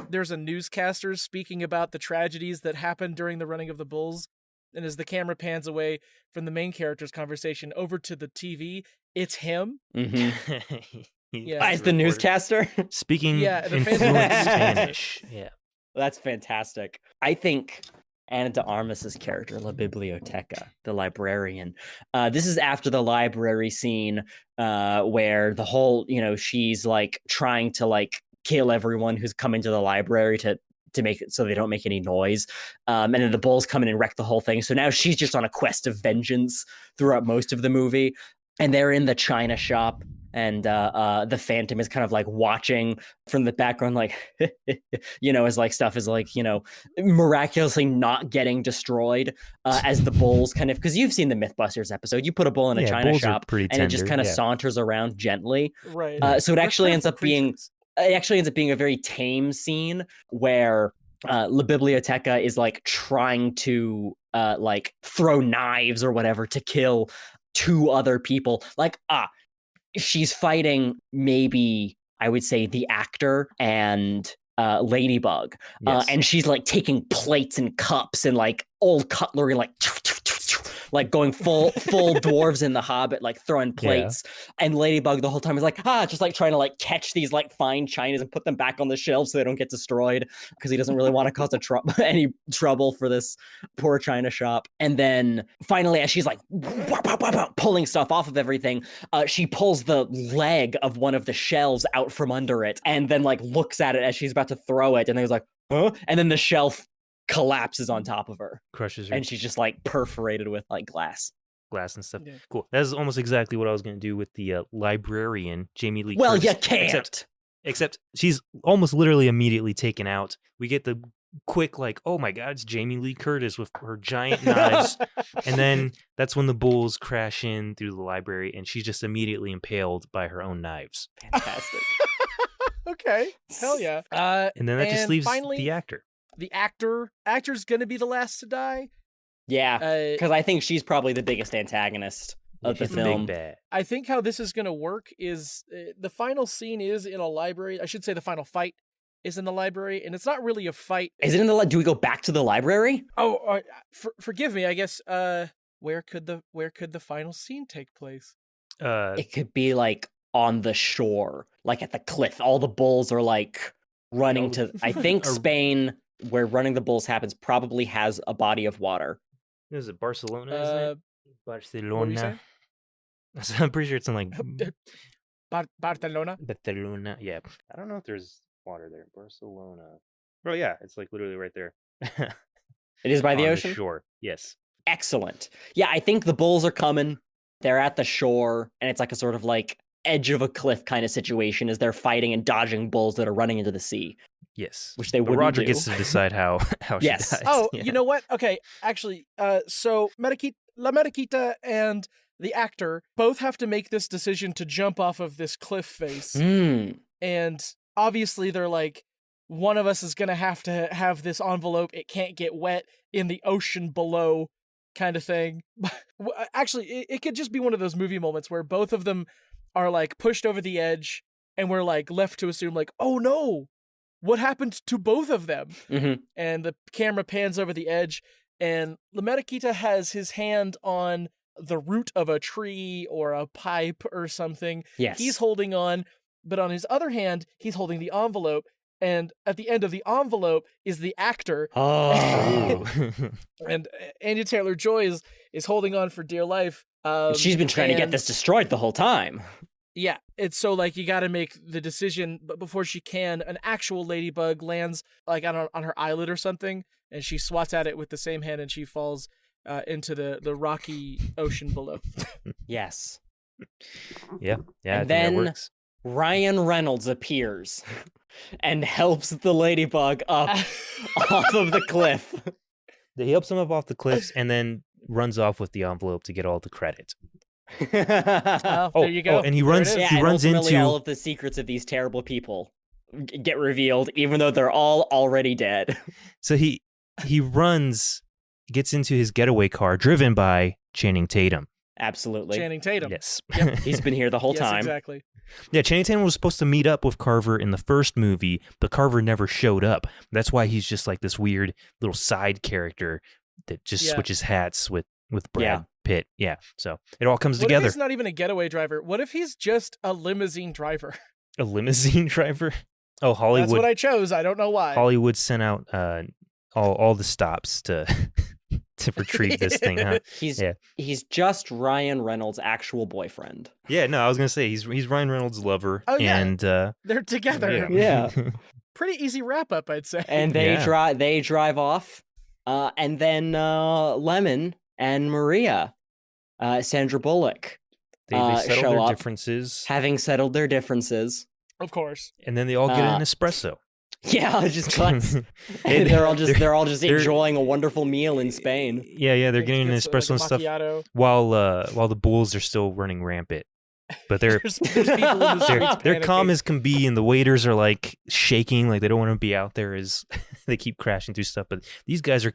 there's a newscaster speaking about the tragedies that happened during the running of the bulls. And as the camera pans away from the main character's conversation over to the TV, it's him. Mm-hmm. Yeah. As the newscaster? Speaking the influent Spanish. Yeah. That's fantastic. I think Ana de Armas's character, La Biblioteca, the librarian. This is after the library scene where the whole, she's like trying to like kill everyone who's come into the library to make it so they don't make any noise. And then the bulls come in and wreck the whole thing. So now she's just on a quest of vengeance throughout most of the movie. And they're in the china shop. And the Phantom is kind of like watching from the background, like, as like stuff is like, miraculously not getting destroyed as the bulls kind of, because you've seen the Mythbusters episode, you put a bull in a china shop and it just kind of saunters around gently. Right. So it actually ends up being a very tame scene where La Biblioteca is like trying to like throw knives or whatever to kill two other people. Like, she's fighting maybe, I would say, the actor and Ladybug. Yes. And she's like taking plates and cups and like old cutlery, like going full dwarves in The Hobbit, like throwing plates. Yeah. And Ladybug the whole time is like, just like trying to like catch these like fine chinas and put them back on the shelves so they don't get destroyed, because he doesn't really want to cause any trouble for this poor china shop. And then finally, as she's like pulling stuff off of everything, she pulls the leg of one of the shelves out from under it and then like looks at it as she's about to throw it, and then was like, huh? And then the shelf collapses on top of her, crushes her, and she's just like perforated with like glass and stuff. Yeah. Cool. That's almost exactly what I was going to do with the librarian, Jamie Lee Well, Curtis. you can't. Except she's almost literally immediately taken out. We get the quick like, oh my god, it's Jamie Lee Curtis with her giant knives. And then that's when the bulls crash in through the library and she's just immediately impaled by her own knives. Fantastic. Okay. Hell yeah. And then that just leaves finally, the actor. The actor's gonna be the last to die. Yeah, because I think she's probably the biggest antagonist of the film. Big bad. I think how this is gonna work is the final scene is in a library. I should say the final fight is in the library, and it's not really a fight. Is it in the? Do we go back to the library? Oh, forgive me. I guess. Where could the final scene take place? It could be like on the shore, like at the cliff. All the bulls are like running to. I think Spain, where running the bulls happens, probably has a body of water. Is it Barcelona? Isn't it? Barcelona. What I'm pretty sure it's in like Barcelona. Barcelona. Yeah, I don't know if there's water there. Barcelona. Oh yeah, it's like literally right there. It is by the ocean. The shore. Yes. Excellent. Yeah, I think the bulls are coming. They're at the shore, and it's like a sort of like edge of a cliff kind of situation as they're fighting and dodging bulls that are running into the sea. Yes, which they wouldn't Roger do. Gets to decide how yes. she dies. Oh, yeah. You know what? Okay, actually, so La Mariquita and the actor both have to make this decision to jump off of this cliff face. Mm. And obviously they're like, one of us is going to have this envelope. It can't get wet in the ocean below kind of thing. Actually, it could just be one of those movie moments where both of them are like pushed over the edge and we're like left to assume like, oh no, what happened to both of them? Mm-hmm. And the camera pans over the edge and Lamedakita has his hand on the root of a tree or a pipe or something. Yes. He's holding on, but on his other hand, he's holding the envelope. And at the end of the envelope is the actor. Oh. And Anya Taylor-Joy is holding on for dear life. She's been trying to get this destroyed the whole time. Yeah, it's so like you got to make the decision, but before she can, an actual ladybug lands like on her eyelid or something, and she swats at it with the same hand, and she falls into the rocky ocean below. Yes. Yeah, And I think then that works. Ryan Reynolds appears and helps the ladybug up off of the cliff. He helps him up off the cliffs and then runs off with the envelope to get all the credit. There you go. And he There it runs. is. Yeah, He and runs ultimately into. all of the secrets of these terrible people get revealed, even though they're all already dead. So he runs, gets into his getaway car, driven by Channing Tatum. Absolutely. Channing Tatum. Yes. Yep. He's been here the whole Yes, time. exactly. Yeah, Channing Tatum was supposed to meet up with Carver in the first movie, but Carver never showed up. That's why he's just like this weird little side character that just switches hats with Brad Pitt. Yeah, so it all comes What together. if he's not even a getaway driver? What if he's just a limousine driver? A limousine driver? Oh, Hollywood. That's what I chose. I don't know why. Hollywood sent out all the stops to to retrieve this thing, huh? He's just Ryan Reynolds' actual boyfriend. Yeah, no, I was gonna say he's Ryan Reynolds' lover. Oh, yeah. And They're together. Yeah. Pretty easy wrap up, I'd say. And they drive off, and then Lemon and Maria, Sandra Bullock, they settle show their up, differences, having settled their differences. Of course. and then they all get an espresso. Yeah, it just cuts. And they're all just enjoying a wonderful meal in Spain. Yeah, they're getting an It's espresso and like a stuff macchiato. while the bulls are still running rampant. But they're There's people in the streets they're calm panicking. as can be, and the waiters are like shaking, like they don't want to be out there as they keep crashing through stuff. But these guys are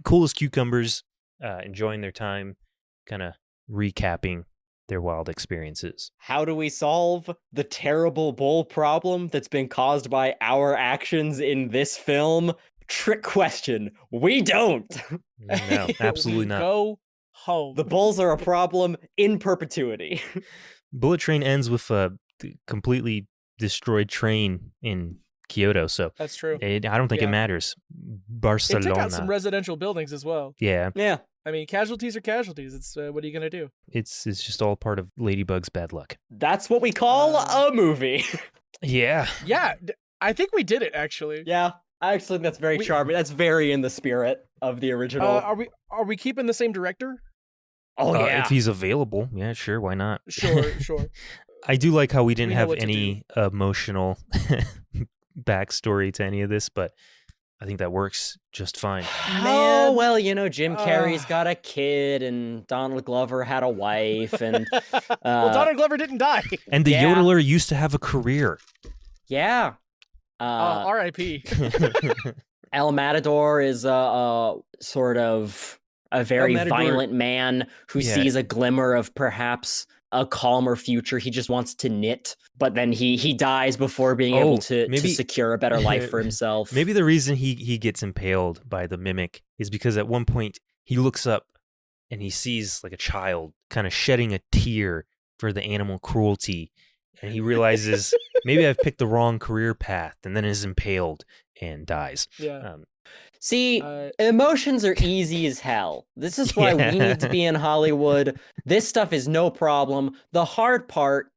cool as cucumbers, enjoying their time, kind of recapping their wild experiences. How do we solve the terrible bull problem that's been caused by our actions in this film? Trick question. We don't. No, absolutely We not. Go home. The bulls are a problem in perpetuity. Bullet Train ends with a completely destroyed train in Kyoto, so That's true. I don't think it Yeah. matters. It Barcelona. took out some residential buildings as well. Yeah, Yeah. I mean, casualties are casualties. It's what are you gonna do? it's just all part of Ladybug's bad luck. That's what we call a movie. Yeah. Yeah, I think we did it actually. Yeah. I actually think that's very charming. That's very in the spirit of the original. Are we keeping the same director? Oh, yeah. If he's available, yeah, sure, why not? Sure. I do like how we didn't We know have what to any emotional backstory to any of this, but I think that works just fine. Oh, Man. well, Jim Carrey's got a kid, and Donald Glover had a wife, and Well, Donald Glover didn't die. And the Yeah. yodeler used to have a career. yeah. R.I.P. El Matador is sort of a very Matador. violent man who Yeah. sees a glimmer of perhaps a calmer future. He just wants to knit, but then he dies before being able to secure a better life for himself. Maybe the reason he gets impaled by the mimic is because at one point he looks up and he sees like a child kind of shedding a tear for the animal cruelty, and he realizes maybe I've picked the wrong career path, and then is impaled and dies. Yeah. See, emotions are easy as hell. This is why we need to be in Hollywood. This stuff is no problem. The hard part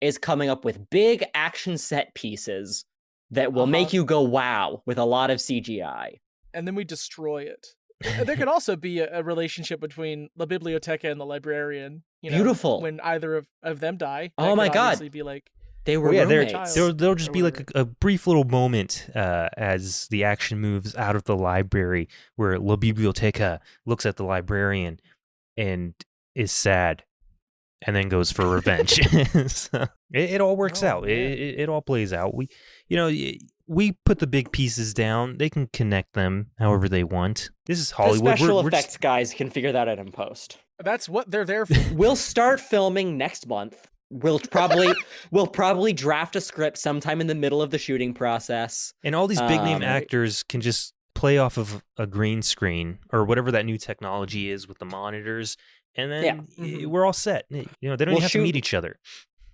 is coming up with big action set pieces that will make you go wow with a lot of CGI. And then we destroy it. There could also be a relationship between La Biblioteca and the librarian. Beautiful. When either of them die. Oh my God. Be like, They were roommates. There'll just be like a brief little moment as the action moves out of the library where La Biblioteca looks at the librarian and is sad and then goes for revenge. So it all works out. Man. It all plays out. we put the big pieces down. They can connect them however they want. This is The Hollywood. special We're effects just- guys can figure that out in post. That's what they're there for. We'll start filming next month. We'll probably draft a script sometime in the middle of the shooting process. and all these big name Right. actors can just play off of a green screen or whatever that new technology is with the monitors, and then we're all set. You know, they don't We'll even have to shoot- meet each other.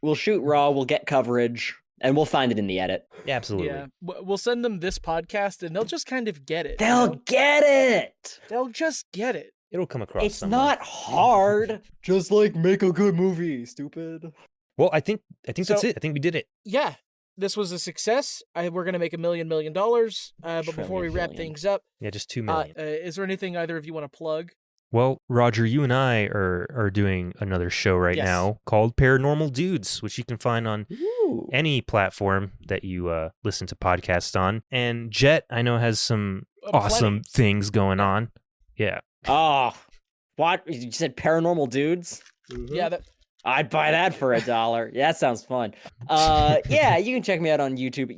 We'll shoot raw, we'll get coverage, and we'll find it in the edit. Absolutely. Yeah, we'll send them this podcast, and they'll just kind of get it. They'll get it. They'll just get it. It'll come across. It's somewhere. not hard. Just like make a good movie, stupid. Well, I think that's So- it. I think we did it. Yeah, this was a success. We're gonna make $1 million. But before we wrap Trillion. things up, Yeah, just 2 million. is there anything either of you want to plug? Well, Roger, you and I are doing another show right Yes. now called Paranormal Dudes, which you can find on Ooh. any platform that you listen to podcasts on. And Jett, I know, has some awesome things going on. Yeah. Oh, what? You said paranormal dudes? Yeah, that, I'd buy that for $1. Yeah, that sounds fun. Yeah, you can check me out on YouTube at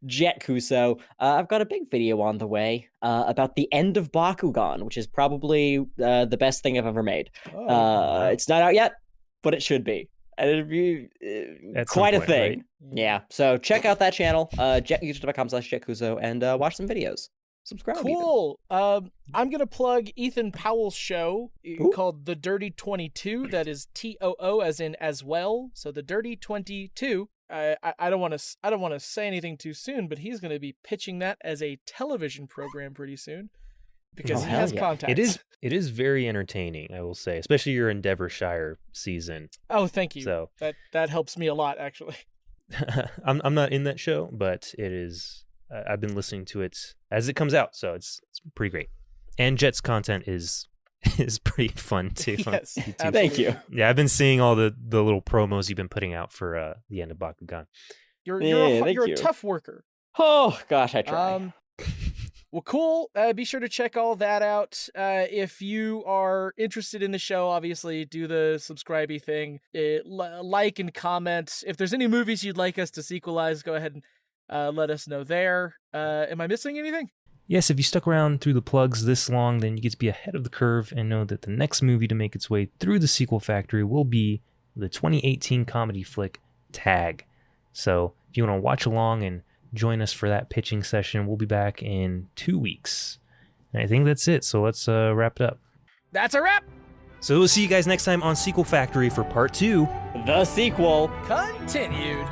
youtube.com/JettKuso. I've got a big video on the way about the end of Bakugan, which is probably the best thing I've ever made. It's not out yet, but it should be. And it'd be At some quite a point, thing. right? Yeah, so check out that channel, youtube.com/JettKuso, and watch some videos. Subscribe. even. cool. I'm gonna plug Ethan Powell's show Ooh. called The Dirty 22. That is TOO as in as well. So The Dirty 22. I don't want to say anything too soon, but he's going to be pitching that as a television program pretty soon because Oh, he hell has yeah. contacts. It is very entertaining, I will say, especially your Endeavorshire season. Oh, thank you. So That helps me a lot, actually. I'm not in that show, but it is. I've been listening to it as it comes out, so it's pretty great. And Jett's content is pretty fun too. on Yes, YouTube. Thank you. Yeah, I've been seeing all the little promos you've been putting out for the end of Bakugan. You're Yeah, thank you're a you. tough worker. Oh, gosh, I try. Well, cool. Be sure to check all that out. If you are interested in the show, obviously do the subscribey thing. Like and comment. If there's any movies you'd like us to sequelize, go ahead and let us know there. Am I missing anything? Yes, if you stuck around through the plugs this long, then you get to be ahead of the curve and know that the next movie to make its way through the sequel factory will be the 2018 comedy flick Tag. So if you want to watch along and join us for that pitching session, we'll be back in 2 weeks. And I think that's it, so let's wrap it up. That's a wrap. So we'll see you guys next time on Sequel Factory for part 2. The sequel. Continued.